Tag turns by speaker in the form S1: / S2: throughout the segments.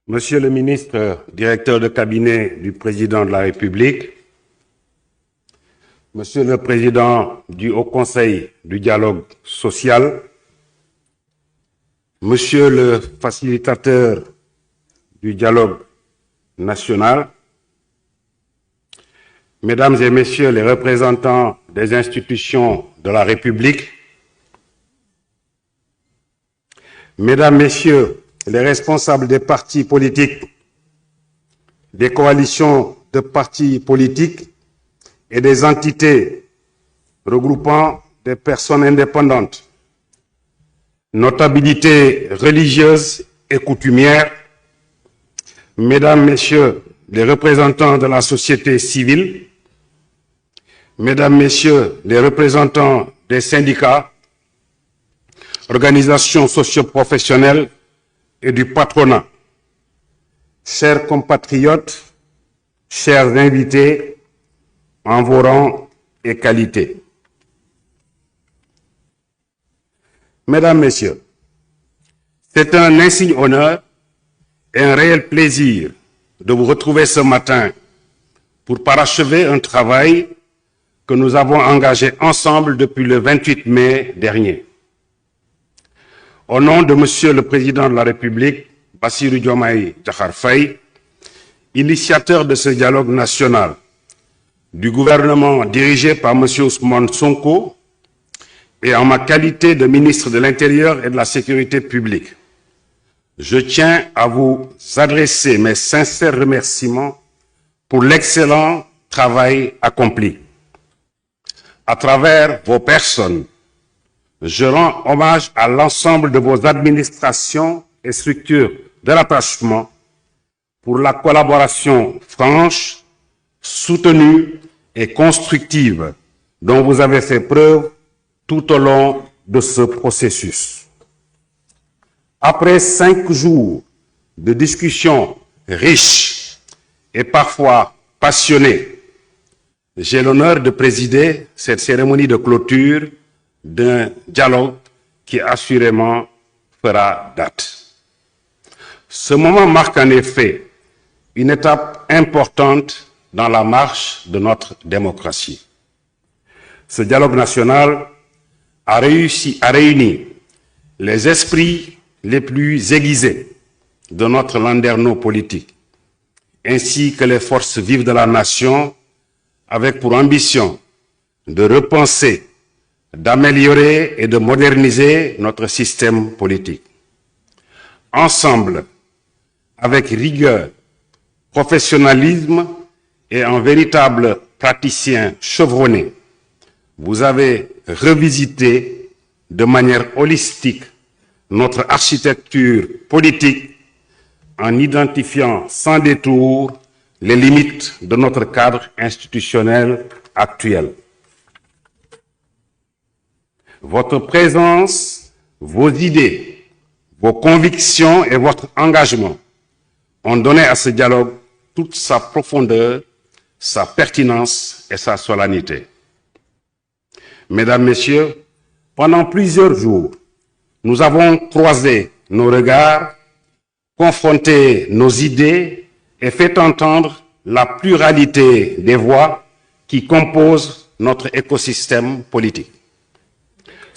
S1: Monsieur le ministre, directeur de cabinet du Président de la République, Monsieur le Président du Haut Conseil du dialogue social, Monsieur le facilitateur du dialogue national, Mesdames et Messieurs les représentants des institutions de la République, Mesdames, Messieurs les responsables des partis politiques, des coalitions de partis politiques et des entités regroupant des personnes indépendantes, notabilités religieuses et coutumières, Mesdames, Messieurs les représentants de la société civile, Mesdames, Messieurs les représentants des syndicats, organisations socio-professionnelles et du patronat, chers compatriotes, chers invités, en vos rangs et qualités. Mesdames, Messieurs, c'est un insigne honneur et un réel plaisir de vous retrouver ce matin pour parachever un travail que nous avons engagé ensemble depuis le 28 mai dernier. Au nom de Monsieur le Président de la République, Bassirou Diomaye Diakhar Faye, initiateur de ce dialogue national, du gouvernement dirigé par Monsieur Ousmane Sonko et en ma qualité de ministre de l'Intérieur et de la Sécurité publique, je tiens à vous adresser mes sincères remerciements pour l'excellent travail accompli. À travers vos personnes, je rends hommage à l'ensemble de vos administrations et structures de rattachement pour la collaboration franche, soutenue et constructive dont vous avez fait preuve tout au long de ce processus. Après 5 jours de discussions riches et parfois passionnées, j'ai l'honneur de présider cette cérémonie de clôture d'un dialogue qui assurément fera date. Ce moment marque en effet une étape importante dans la marche de notre démocratie. Ce dialogue national a réuni les esprits les plus aiguisés de notre landerneau politique, ainsi que les forces vives de la nation, avec pour ambition de repenser, d'améliorer et de moderniser notre système politique. Ensemble, avec rigueur, professionnalisme et un véritable praticien chevronné, vous avez revisité de manière holistique notre architecture politique en identifiant sans détour les limites de notre cadre institutionnel actuel. Votre présence, vos idées, vos convictions et votre engagement ont donné à ce dialogue toute sa profondeur, sa pertinence et sa solennité. Mesdames, Messieurs, pendant plusieurs jours, nous avons croisé nos regards, confronté nos idées et fait entendre la pluralité des voix qui composent notre écosystème politique.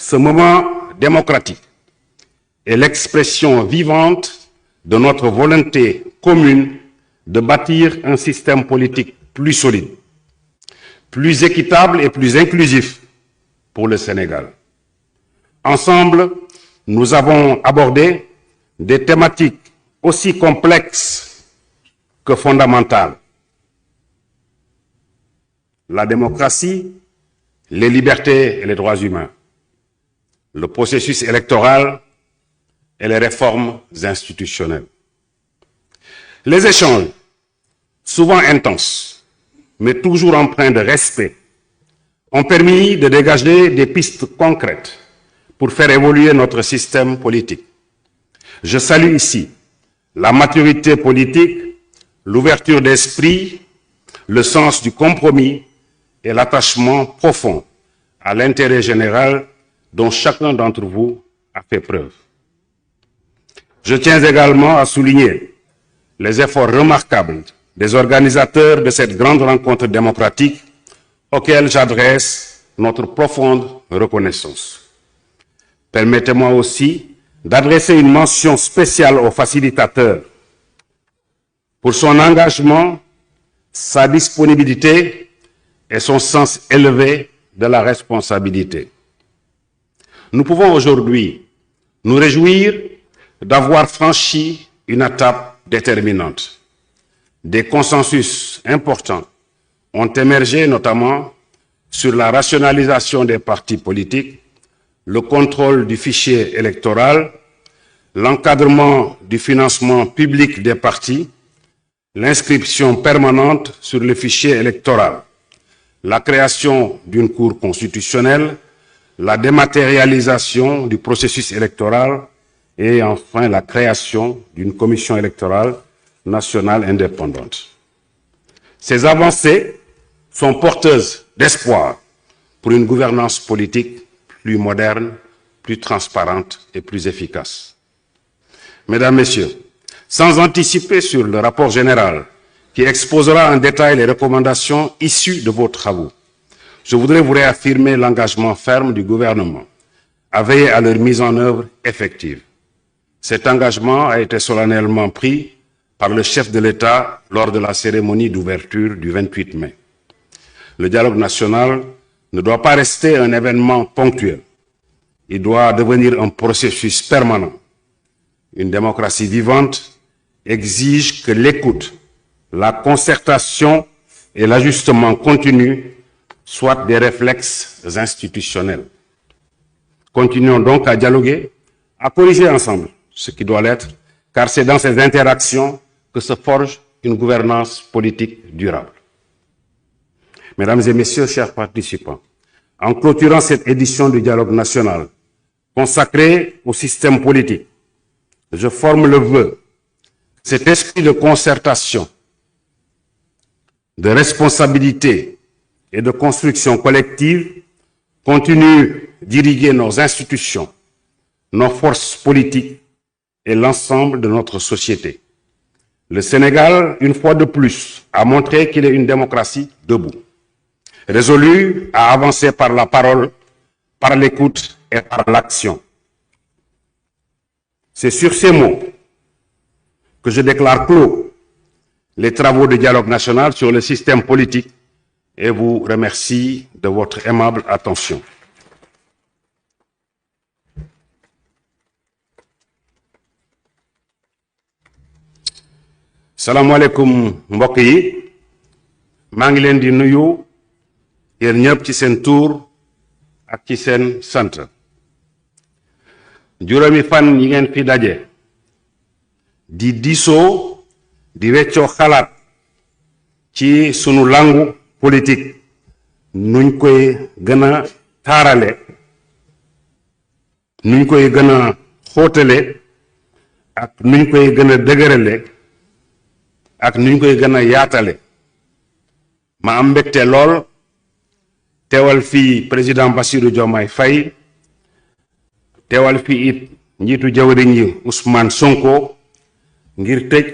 S1: Ce moment démocratique est l'expression vivante de notre volonté commune de bâtir un système politique plus solide, plus équitable et plus inclusif pour le Sénégal. Ensemble, nous avons abordé des thématiques aussi complexes que fondamentales. La démocratie, les libertés et les droits humains, le processus électoral et les réformes institutionnelles. Les échanges, souvent intenses, mais toujours empreints de respect, ont permis de dégager des pistes concrètes pour faire évoluer notre système politique. Je salue ici la maturité politique, l'ouverture d'esprit, le sens du compromis et l'attachement profond à l'intérêt général dont chacun d'entre vous a fait preuve. Je tiens également à souligner les efforts remarquables des organisateurs de cette grande rencontre démocratique auxquels j'adresse notre profonde reconnaissance. Permettez-moi aussi d'adresser une mention spéciale au facilitateur pour son engagement, sa disponibilité et son sens élevé de la responsabilité. Nous pouvons aujourd'hui nous réjouir d'avoir franchi une étape déterminante. Des consensus importants ont émergé notamment sur la rationalisation des partis politiques, le contrôle du fichier électoral, l'encadrement du financement public des partis, l'inscription permanente sur le fichier électoral, la création d'une cour constitutionnelle, la dématérialisation du processus électoral et enfin la création d'une commission électorale nationale indépendante. Ces avancées sont porteuses d'espoir pour une gouvernance politique plus moderne, plus transparente et plus efficace. Mesdames, Messieurs, sans anticiper sur le rapport général qui exposera en détail les recommandations issues de vos travaux, je voudrais vous réaffirmer l'engagement ferme du gouvernement à veiller à leur mise en œuvre effective. Cet engagement a été solennellement pris par le chef de l'État lors de la cérémonie d'ouverture du 28 mai. Le dialogue national ne doit pas rester un événement ponctuel. Il doit devenir un processus permanent. Une démocratie vivante exige que l'écoute, la concertation et l'ajustement continu soient des réflexes institutionnels. Continuons donc à dialoguer, à corriger ensemble ce qui doit l'être, car c'est dans ces interactions que se forge une gouvernance politique durable. Mesdames et Messieurs, chers participants, en clôturant cette édition du dialogue national consacrée au système politique, je forme le vœu, cet esprit de concertation, de responsabilité et de construction collective continue d'irriguer nos institutions, nos forces politiques et l'ensemble de notre société. Le Sénégal, une fois de plus, a montré qu'il est une démocratie debout, résolue à avancer par la parole, par l'écoute et par l'action. C'est sur ces mots que je déclare clos les travaux du dialogue national sur le système politique et vous remercie de votre aimable attention. salaamaaleykum mbokk yi maa ngi leen di nuyu yéen ñëpp ci seen tur ak ci seen sant juróomi fan yi ngeen fi daje di diisoo di weccoo xalaat ci sunu langu politique nuñ koy gën a taarale nuñ koy gën a xóotale ak nuñ koy gën a dëgërale ak nuñ koy gën a yaatale ma am mbégte lool teewal fii président Bassirou Diomaye Faye teewal fii it njiitu jawriñ yi Ousmane Sonko ngir tëj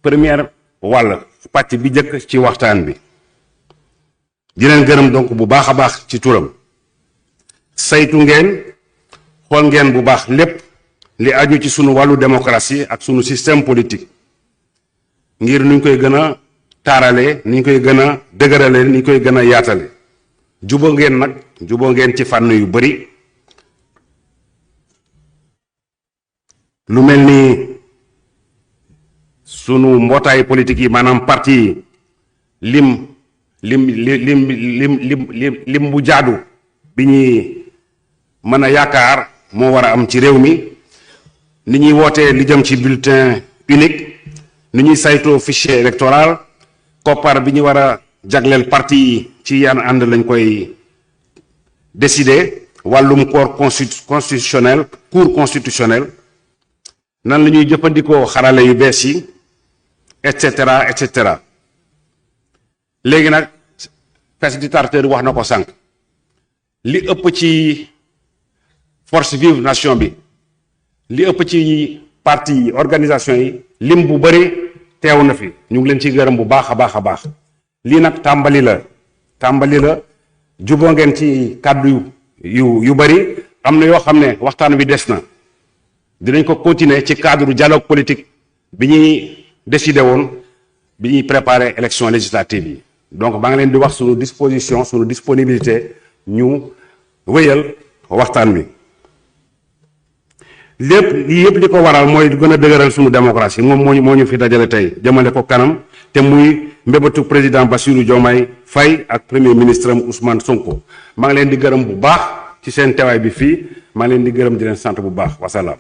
S1: première wàll pàcc bi njëkk ci waxtaan bi di leen gërëm donc bu baax a baax ci turam saytu ngeen xool ngeen bu baax lépp li aju ci sunu wàllu démocratie ak sunu système politique ngir nuñ koy gën a taarale nuñ koy gën a dëgërale nuñ koy gën a yaatale juboo ngeen ci fànn yu bari lu mel ni sunu mbootaay politique yi maanaam parti lim bu jaadu bi ñuy mën a yaakaar moo war a am ci réew mi ni ñuy wootee li jëm ci bulletin unique ni ñuy saytoo fichier électoral koppar bi ñu war a jagleel parti yi ci yan ànd lañ koy décider wàllum corps constitutionnel cour constitutionnel nan la ñuy jëfandikoo xarale yu bees yi et cetera et cetera léegi nag facilitateur wax na ko sànq li ëpp ci force vive nation bi li ëpp ci parti organisation yi lim bu bëri teew na fi ñu ngi leen ciy gërëm bu baax a baax a baax lii nag tàmbali la juboo ngeen ci kàddu yu bëri am na yoo xam ne waxtaan bi des na dinañ ko continuer ci cadre dialogue politique bi ñuy décidé woon bi ñuy préparer élection législative yi donc maa ngi leen di wax suñu disposition suñu disponibilité ñu wéyal waxtaan bi lii yëpp li ko waral mooy gën a dëgëral suñu démocratie moom moo ñu fi dajale tey jëmale ko kanam te muy mbébatu président Bassirou Diomaye Faye ak premier ministre am Ousmane Sonko maa ngi leen di gërëm bu baax ci seen teewaay bi fii maa ngi leen di gërëm di leen sant bu baax wasalaam